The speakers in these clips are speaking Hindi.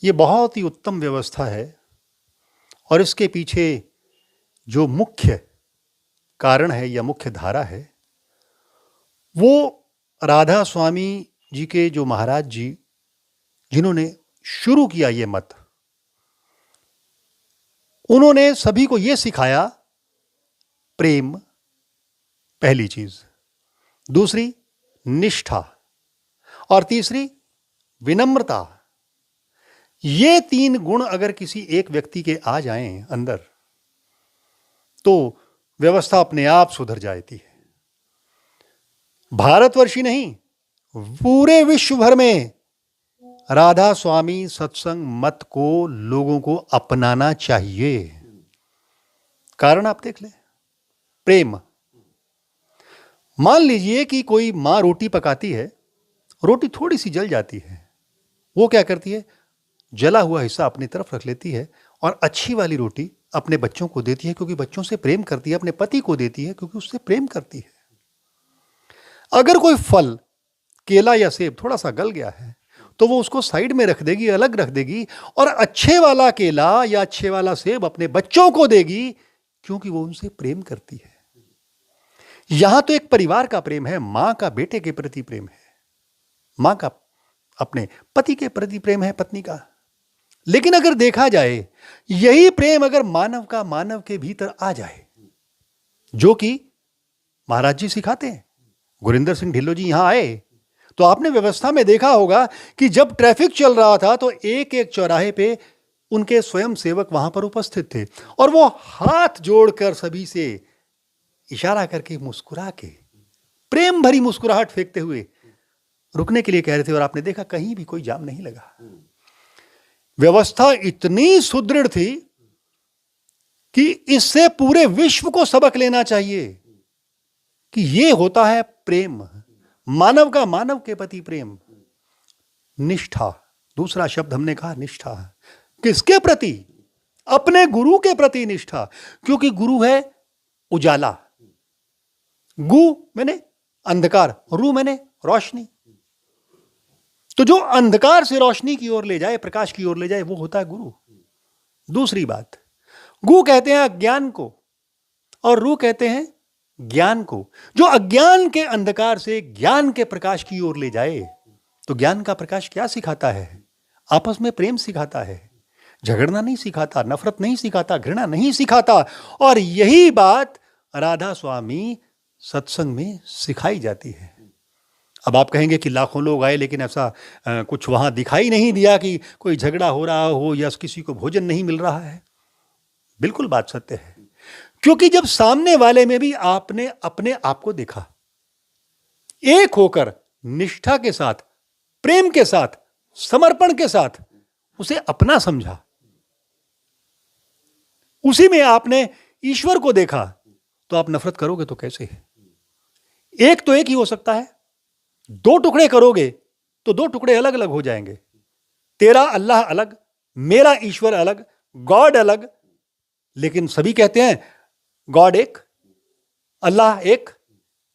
ये बहुत ही उत्तम व्यवस्था है और इसके पीछे जो मुख्य कारण है या मुख्य धारा है वो राधा स्वामी जी के जो महाराज जी जिन्होंने शुरू किया ये मत, उन्होंने सभी को ये सिखाया प्रेम पहली चीज, दूसरी निष्ठा और तीसरी विनम्रता। ये तीन गुण अगर किसी एक व्यक्ति के आ जाएं अंदर तो व्यवस्था अपने आप सुधर जाती है। भारतवर्ष ही नहीं, पूरे विश्व भर में राधा स्वामी सत्संग मत को लोगों को अपनाना चाहिए। कारण आप देख लें, प्रेम। मान लीजिए कि कोई मां रोटी पकाती है, रोटी थोड़ी सी जल जाती है, वो क्या करती है, जला हुआ हिस्सा अपनी तरफ रख लेती है और अच्छी वाली रोटी अपने बच्चों को देती है, क्योंकि बच्चों से प्रेम करती है, अपने पति को देती है क्योंकि उससे प्रेम करती है। अगर कोई फल, केला या सेब थोड़ा सा गल गया है तो वो उसको साइड में रख देगी, अलग रख देगी और अच्छे वाला केला या अच्छे वाला सेब अपने बच्चों को देगी क्योंकि वो उनसे प्रेम करती है। यहां तो एक परिवार का प्रेम है, मां का बेटे के प्रति प्रेम है, मां का अपने पति के प्रति प्रेम है, पत्नी का। लेकिन अगर देखा जाए यही प्रेम अगर मानव का मानव के भीतर आ जाए, जो कि महाराज जी सिखाते हैं। गुरिंदर सिंह ढिल्लों जी यहां आए तो आपने व्यवस्था में देखा होगा कि जब ट्रैफिक चल रहा था तो एक एक चौराहे पे उनके स्वयं सेवक वहां पर उपस्थित थे और वो हाथ जोड़कर सभी से इशारा करके, मुस्कुरा के, प्रेम भरी मुस्कुराहट फेंकते हुए रुकने के लिए कह रहे थे। और आपने देखा कहीं भी कोई जाम नहीं लगा। व्यवस्था इतनी सुदृढ़ थी कि इससे पूरे विश्व को सबक लेना चाहिए कि यह होता है प्रेम, मानव का मानव के प्रति प्रेम। निष्ठा, दूसरा शब्द हमने कहा निष्ठा। किसके प्रति? अपने गुरु के प्रति निष्ठा, क्योंकि गुरु है उजाला। गु मैंने अंधकार, रू मैंने रोशनी। तो जो अंधकार से रोशनी की ओर ले जाए, प्रकाश की ओर ले जाए, वो होता है गुरु। दूसरी बात, गु कहते हैं अज्ञान को और रू कहते हैं ज्ञान को। जो अज्ञान के अंधकार से ज्ञान के प्रकाश की ओर ले जाए, तो ज्ञान का प्रकाश क्या सिखाता है? आपस में प्रेम सिखाता है, झगड़ना नहीं सिखाता, नफरत नहीं सिखाता, घृणा नहीं सिखाता। और यही बात राधा स्वामी सत्संग में सिखाई जाती है। अब आप कहेंगे कि लाखों लोग आए लेकिन ऐसा कुछ वहां दिखाई नहीं दिया कि कोई झगड़ा हो रहा हो या किसी को भोजन नहीं मिल रहा है। बिल्कुल बात सत्य है, क्योंकि जब सामने वाले में भी आपने अपने आप को देखा, एक होकर निष्ठा के साथ, प्रेम के साथ, समर्पण के साथ उसे अपना समझा, उसी में आपने ईश्वर को देखा, तो आप नफरत करोगे तो कैसे? एक तो एक ही हो सकता है, दो टुकड़े करोगे तो दो टुकड़े अलग अलग हो जाएंगे। तेरा अल्लाह अलग, मेरा ईश्वर अलग, गॉड अलग। लेकिन सभी कहते हैं गॉड एक, अल्लाह एक,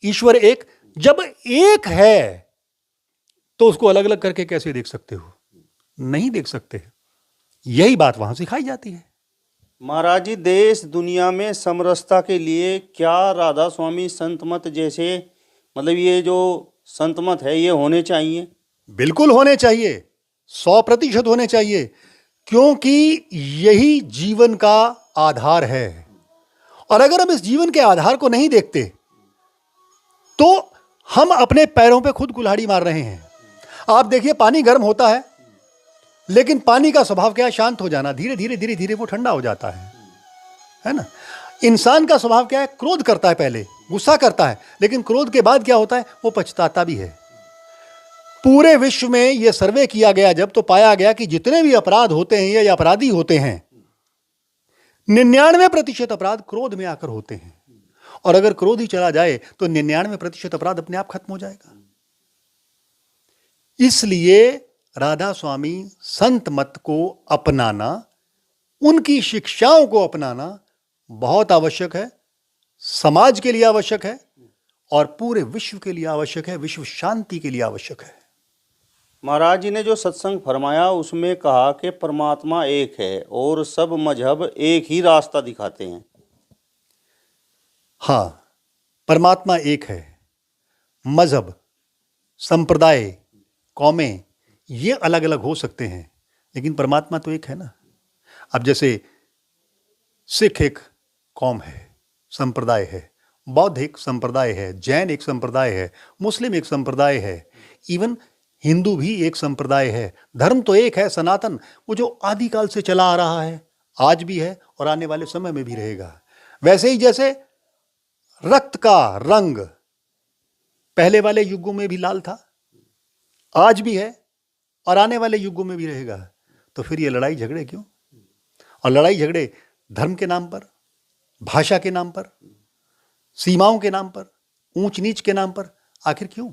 ईश्वर एक। जब एक है तो उसको अलग अलग करके कैसे देख सकते हो? नहीं देख सकते। यही बात वहां सिखाई जाती है। महाराज जी, देश दुनिया में समरसता के लिए क्या राधा स्वामी संत मत जैसे, मतलब ये जो संत मत है, ये होने चाहिए? बिल्कुल होने चाहिए, 100% होने चाहिए, क्योंकि यही जीवन का आधार है। और अगर हम इस जीवन के आधार को नहीं देखते तो हम अपने पैरों पे खुद कुल्हाड़ी मार रहे हैं। आप देखिए, पानी गर्म होता है लेकिन पानी का स्वभाव क्या है? शांत हो जाना। धीरे धीरे धीरे धीरे वो ठंडा हो जाता है ना। इंसान का स्वभाव क्या है? क्रोध करता है, पहले गुस्सा करता है, लेकिन क्रोध के बाद क्या होता है? वो पछताता भी है। पूरे विश्व में यह सर्वे किया गया जब, तो पाया गया कि जितने भी अपराध होते हैं या अपराधी होते हैं, 99% अपराध क्रोध में आकर होते हैं। और अगर क्रोध ही चला जाए तो 99% अपराध अपने आप खत्म हो जाएगा। इसलिए राधा स्वामी संत मत को अपनाना, उनकी शिक्षाओं को अपनाना बहुत आवश्यक है, समाज के लिए आवश्यक है और पूरे विश्व के लिए आवश्यक है, विश्व शांति के लिए आवश्यक है। महाराज जी ने जो सत्संग फरमाया उसमें कहा कि परमात्मा एक है और सब मजहब एक ही रास्ता दिखाते हैं। हाँ, परमात्मा एक है। मजहब, संप्रदाय, कौमें ये अलग अलग हो सकते हैं, लेकिन परमात्मा तो एक है ना। अब जैसे सिख एक कौम है, संप्रदाय है, बौद्ध एक संप्रदाय है, जैन एक संप्रदाय है, मुस्लिम एक संप्रदाय है, इवन हिंदू भी एक संप्रदाय है। धर्म तो एक है, सनातन, वो जो आदिकाल से चला आ रहा है, आज भी है और आने वाले समय में भी रहेगा। वैसे ही जैसे रक्त का रंग पहले वाले युगों में भी लाल था, आज भी है और आने वाले युगों में भी रहेगा, तो फिर ये लड़ाई झगड़े क्यों? और लड़ाई झगड़े धर्म के नाम पर, भाषा के नाम पर, सीमाओं के नाम पर, ऊंच नीच के नाम पर, आखिर क्यों?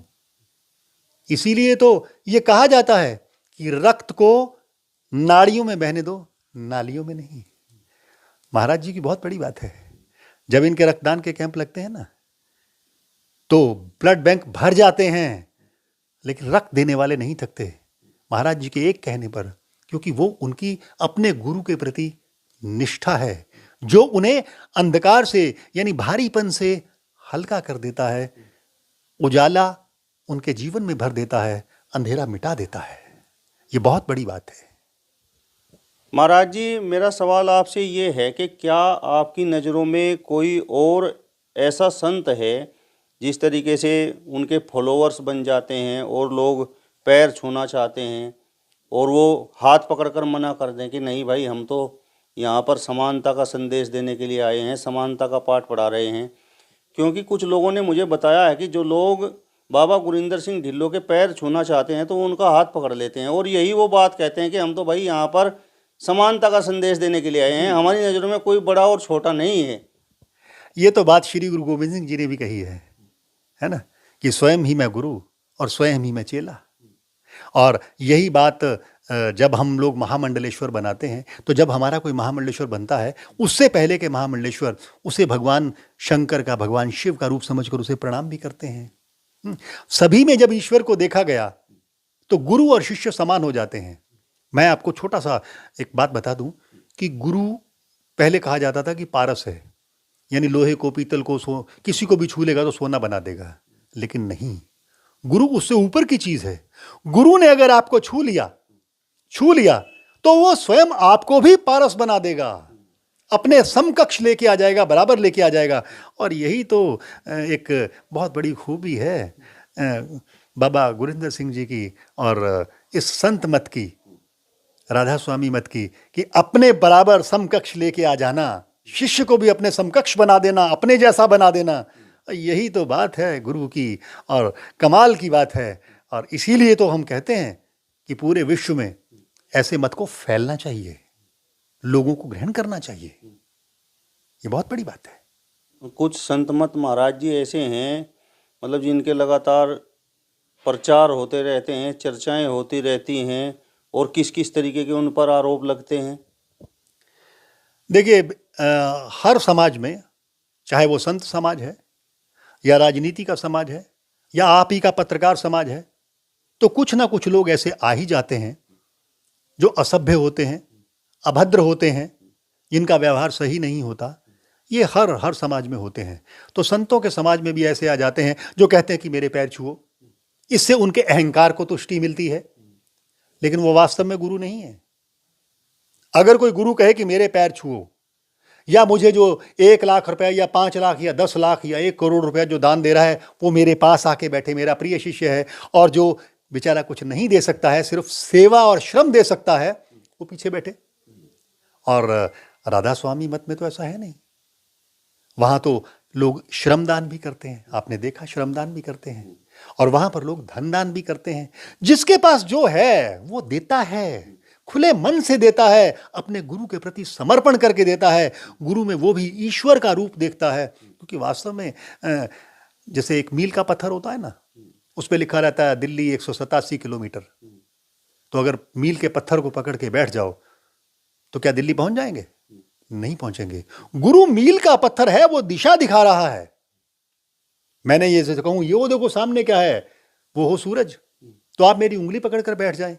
इसीलिए तो ये कहा जाता है कि रक्त को नाड़ियों में बहने दो, नालियों में नहीं। महाराज जी की बहुत बड़ी बात है। जब इनके रक्तदान के कैंप लगते हैं ना, तो ब्लड बैंक भर जाते हैं, लेकिन रक्त देने वाले नहीं थकते महाराज जी के एक कहने पर, क्योंकि वो उनकी अपने गुरु के प्रति निष्ठा है, जो उन्हें अंधकार से यानी भारीपन से हल्का कर देता है, उजाला उनके जीवन में भर देता है, अंधेरा मिटा देता है। ये बहुत बड़ी बात है। महाराज जी, मेरा सवाल आपसे ये है कि क्या आपकी नज़रों में कोई और ऐसा संत है जिस तरीके से उनके फॉलोअर्स बन जाते हैं और लोग पैर छूना चाहते हैं और वो हाथ पकड़कर मना कर दें कि नहीं भाई, हम तो यहाँ पर समानता का संदेश देने के लिए आए हैं, समानता का पाठ पढ़ा रहे हैं? क्योंकि कुछ लोगों ने मुझे बताया है कि जो लोग बाबा गुरिंदर सिंह ढिल्लों के पैर छूना चाहते हैं तो वो उनका हाथ पकड़ लेते हैं और यही वो बात कहते हैं कि हम तो भाई यहाँ पर समानता का संदेश देने के लिए आए हैं, हमारी नज़रों में कोई बड़ा और छोटा नहीं है। ये तो बात श्री गुरु गोविंद सिंह जी ने भी कही है ना, कि स्वयं ही मैं गुरु और स्वयं ही मैं चेला। और यही बात जब हम लोग महामंडलेश्वर बनाते हैं, तो जब हमारा कोई महामंडलेश्वर बनता है, उससे पहले के महामंडलेश्वर उसे भगवान शंकर का, भगवान शिव का रूप समझकर उसे प्रणाम भी करते हैं। सभी में जब ईश्वर को देखा गया तो गुरु और शिष्य समान हो जाते हैं। मैं आपको छोटा सा एक बात बता दूं कि गुरु पहले कहा जाता था कि पारस है, यानी लोहे को, पीतल को, किसी को भी छू लेगा तो सोना बना देगा, लेकिन नहीं, गुरु उससे ऊपर की चीज है। गुरु ने अगर आपको छू लिया तो वो स्वयं आपको भी पारस बना देगा, अपने समकक्ष लेके आ जाएगा, बराबर लेके आ जाएगा। और यही तो एक बहुत बड़ी खूबी है बाबा गुरिंदर सिंह जी की और इस संत मत की, राधा स्वामी मत की, कि अपने बराबर समकक्ष लेके आ जाना, शिष्य को भी अपने समकक्ष बना देना, अपने जैसा बना देना। यही तो बात है गुरु की और कमाल की बात है। और इसीलिए तो हम कहते हैं कि पूरे विश्व में ऐसे मत को फैलना चाहिए, लोगों को ग्रहण करना चाहिए। ये बहुत बड़ी बात है। कुछ संत मत महाराज जी ऐसे हैं, मतलब जिनके लगातार प्रचार होते रहते हैं, चर्चाएं होती रहती हैं, और किस किस तरीके के उन पर आरोप लगते हैं। देखिए, हर समाज में, चाहे वो संत समाज है या राजनीति का समाज है या आप ही का पत्रकार समाज है, तो कुछ ना कुछ लोग ऐसे आ ही जाते हैं जो असभ्य होते हैं, अभद्र होते हैं, जिनका व्यवहार सही नहीं होता। ये हर समाज में होते हैं। तो संतों के समाज में भी ऐसे आ जाते हैं जो कहते हैं कि मेरे पैर छुओ। इससे उनके अहंकार को तुष्टि मिलती है, लेकिन वो वास्तव में गुरु नहीं है। अगर कोई गुरु कहे कि मेरे पैर छुओ, या मुझे जो 1 लाख रुपए या 5 लाख या 10 लाख या 1 करोड़ रुपया जो दान दे रहा है वो मेरे पास आके बैठे, मेरा प्रिय शिष्य है, और जो बेचारा कुछ नहीं दे सकता है, सिर्फ सेवा और श्रम दे सकता है, वो पीछे बैठे। और राधा स्वामी मत में तो ऐसा है नहीं। वहां तो लोग श्रमदान भी करते हैं, आपने देखा, श्रमदान भी करते हैं, और वहां पर लोग धनदान भी करते हैं। जिसके पास जो है वो देता है, खुले मन से देता है, अपने गुरु के प्रति समर्पण करके देता है। गुरु में वो भी ईश्वर का रूप देखता है, क्योंकि वास्तव में जैसे एक मील का पत्थर होता है ना, उस पर लिखा रहता है दिल्ली 187 किलोमीटर। तो अगर मील के पत्थर को पकड़ के बैठ जाओ तो क्या दिल्ली पहुंच जाएंगे? नहीं पहुंचेंगे। गुरु मील का पत्थर है, वो दिशा दिखा रहा है। मैंने ये कहूं, ये वो देखो सामने क्या है, वो हो सूरज, तो आप मेरी उंगली पकड़कर बैठ जाएं,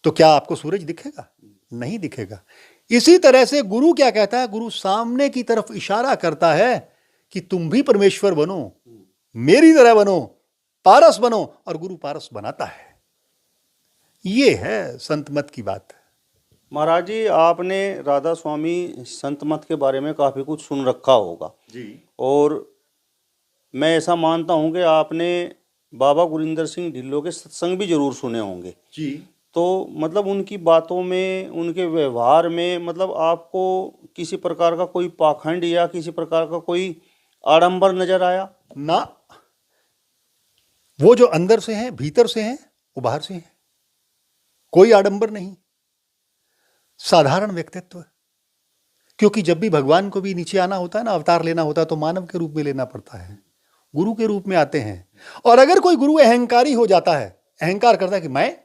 तो क्या आपको सूरज दिखेगा? नहीं दिखेगा। इसी तरह से गुरु क्या कहता है? गुरु सामने की तरफ इशारा करता है कि तुम भी परमेश्वर बनो, मेरी तरह बनो, पारस बनो, और गुरु पारस बनाता है। ये है संत मत की बात। महाराज जी, आपने राधा स्वामी संत मत के बारे में काफ़ी कुछ सुन रखा होगा जी। और मैं ऐसा मानता हूँ कि आपने बाबा गुरिंदर सिंह ढिल्लों के सत्संग भी जरूर सुने होंगे। जी। तो मतलब उनकी बातों में, उनके व्यवहार में, मतलब आपको किसी प्रकार का कोई पाखंड या किसी प्रकार का कोई आडंबर नजर आया? ना, वो जो अंदर से हैं, भीतर से हैं, वो बाहर से हैं। कोई आडंबर नहीं, साधारण व्यक्तित्व। क्योंकि जब भी भगवान को भी नीचे आना होता है ना, अवतार लेना होता है, तो मानव के रूप में लेना पड़ता है, गुरु के रूप में आते हैं। और अगर कोई गुरु अहंकारी हो जाता है, अहंकार करता है कि मैं,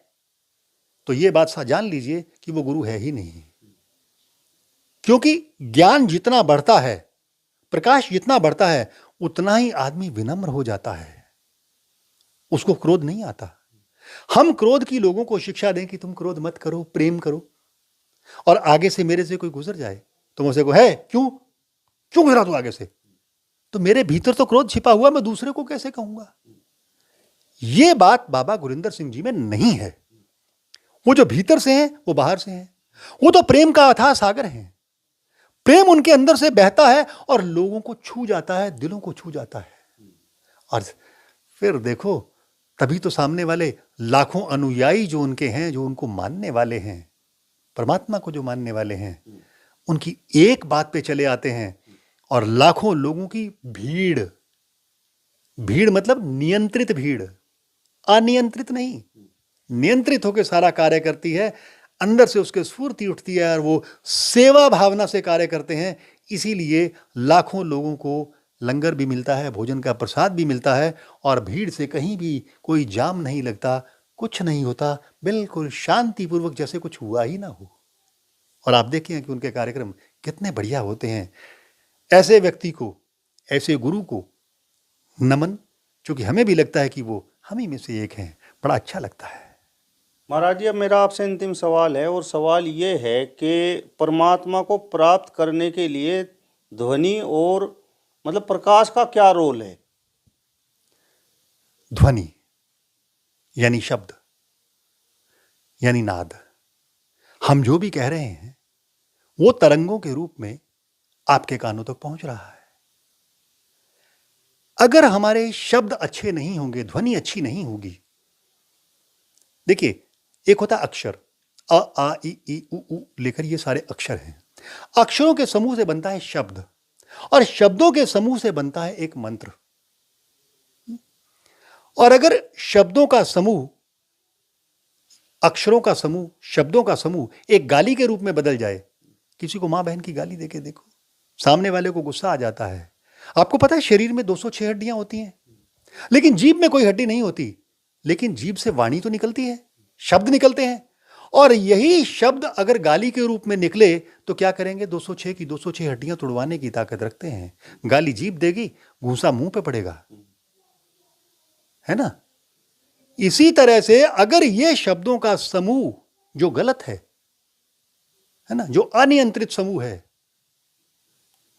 तो ये बात जान लीजिए कि वो गुरु है ही नहीं। क्योंकि ज्ञान जितना बढ़ता है, प्रकाश जितना बढ़ता है, उतना ही आदमी विनम्र हो जाता है, उसको क्रोध नहीं आता। हम क्रोध की लोगों को शिक्षा दें कि तुम क्रोध मत करो, प्रेम करो, और आगे से मेरे से कोई गुजर जाए तो मुझसे को है क्यों गुजरा तू आगे से, तो मेरे भीतर तो क्रोध छिपा हुआ, मैं दूसरे को कैसे कहूंगा? ये बात बाबा गुरिंदर सिंह जी में नहीं है। वो जो भीतर से हैं, वो बाहर से हैं। वो तो प्रेम का अथाह सागर हैं। प्रेम उनके अंदर से बहता है और लोगों को छू जाता है, दिलों को छू जाता है। और फिर देखो, तभी तो सामने वाले लाखों अनुयायी जो उनके हैं, जो उनको मानने वाले हैं, परमात्मा को जो मानने वाले हैं, उनकी एक बात पे चले आते हैं और लाखों लोगों की भीड़, भीड़ मतलब नियंत्रित भीड़, अनियंत्रित नहीं, नियंत्रित होकर सारा कार्य करती है। अंदर से उसके स्फूर्ति उठती है और वो सेवा भावना से कार्य करते हैं। इसीलिए लाखों लोगों को लंगर भी मिलता है, भोजन का प्रसाद भी मिलता है, और भीड़ से कहीं भी कोई जाम नहीं लगता, कुछ नहीं होता, बिल्कुल शांतिपूर्वक, जैसे कुछ हुआ ही ना हो। और आप देखें कि उनके कार्यक्रम कितने बढ़िया होते हैं। ऐसे व्यक्ति को, ऐसे गुरु को नमन, क्योंकि हमें भी लगता है कि वो हम ही में से एक हैं, बड़ा अच्छा लगता है। महाराज जी, अब मेरा आपसे अंतिम सवाल है, और सवाल ये है कि परमात्मा को प्राप्त करने के लिए ध्वनि और मतलब प्रकाश का क्या रोल है? ध्वनि यानी शब्द, यानी नाद। हम जो भी कह रहे हैं वो तरंगों के रूप में आपके कानों तक पहुंच रहा है। अगर हमारे शब्द अच्छे नहीं होंगे, ध्वनि अच्छी नहीं होगी। देखिए, एक होता अक्षर, अ आ इ ई उ ऊ लेकर, ये सारे अक्षर हैं। अक्षरों के समूह से बनता है शब्द, और शब्दों के समूह से बनता है एक मंत्र। और अगर शब्दों का समूह, अक्षरों का समूह, शब्दों का समूह एक गाली के रूप में बदल जाए, किसी को मां बहन की गाली देके देखो, सामने वाले को गुस्सा आ जाता है। आपको पता है शरीर में 206 हड्डियां होती हैं, लेकिन जीभ में कोई हड्डी नहीं होती, लेकिन जीभ से वाणी तो निकलती है, शब्द निकलते हैं। और यही शब्द अगर गाली के रूप में निकले तो क्या करेंगे? 206 की 206 हड्डियां तुड़वाने की ताकत रखते हैं। गाली जीभ देगी, घूंसा मुंह पे पड़ेगा, है ना? इसी तरह से अगर ये शब्दों का समूह जो गलत है ना, जो अनियंत्रित समूह है,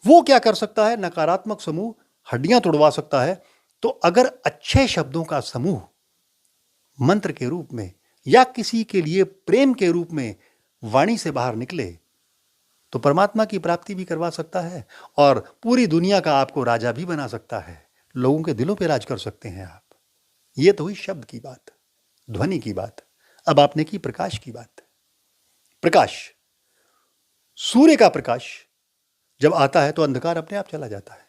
वो क्या कर सकता है? नकारात्मक समूह हड्डियां तोड़वा सकता है। तो अगर अच्छे शब्दों का समूह मंत्र के रूप में या किसी के लिए प्रेम के रूप में वाणी से बाहर निकले, तो परमात्मा की प्राप्ति भी करवा सकता है और पूरी दुनिया का आपको राजा भी बना सकता है। लोगों के दिलों पे राज कर सकते हैं आप। ये तो हुई शब्द की बात, ध्वनि की बात। अब आपने की प्रकाश की बात। प्रकाश, सूर्य का प्रकाश जब आता है तो अंधकार अपने आप चला जाता है।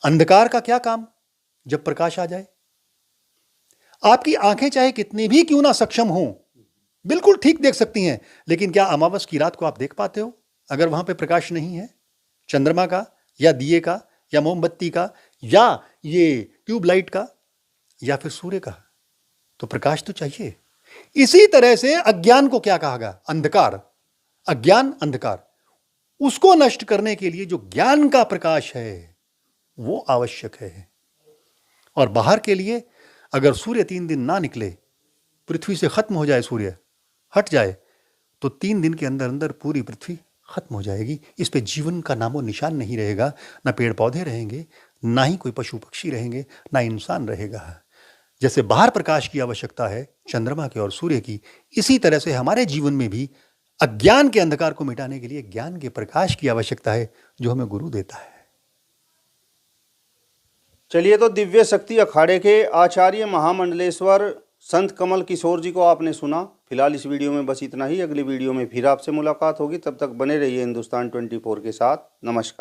अंधकार का क्या काम जब प्रकाश आ जाए? आपकी आंखें चाहे कितनी भी क्यों ना सक्षम हों, बिल्कुल ठीक देख सकती हैं, लेकिन क्या अमावस की रात को आप देख पाते हो अगर वहां पे प्रकाश नहीं है? चंद्रमा का या दिए का या मोमबत्ती का या ये ट्यूबलाइट का या फिर सूर्य का, तो प्रकाश तो चाहिए। इसी तरह से अज्ञान को क्या कहा गया? अंधकार। अज्ञान, अंधकार, उसको नष्ट करने के लिए जो ज्ञान का प्रकाश है वो आवश्यक है। और बाहर के लिए अगर सूर्य 3 दिन ना निकले, पृथ्वी से खत्म हो जाए, सूर्य हट जाए, तो 3 दिन के अंदर अंदर पूरी पृथ्वी खत्म हो जाएगी। इस पे जीवन का नामो निशान नहीं रहेगा, ना पेड़ पौधे रहेंगे, ना ही कोई पशु पक्षी रहेंगे, ना इंसान रहेगा। जैसे बाहर प्रकाश की आवश्यकता है चंद्रमा के और सूर्य की, इसी तरह से हमारे जीवन में भी अज्ञान के अंधकार को मिटाने के लिए ज्ञान के प्रकाश की आवश्यकता है, जो हमें गुरु देता है। चलिए, तो दिव्य शक्ति अखाड़े के आचार्य महामंडलेश्वर संत कमल किशोर जी को आपने सुना। फिलहाल इस वीडियो में बस इतना ही। अगली वीडियो में फिर आपसे मुलाकात होगी। तब तक बने रहिए हिंदुस्तान 24 के साथ। नमस्कार।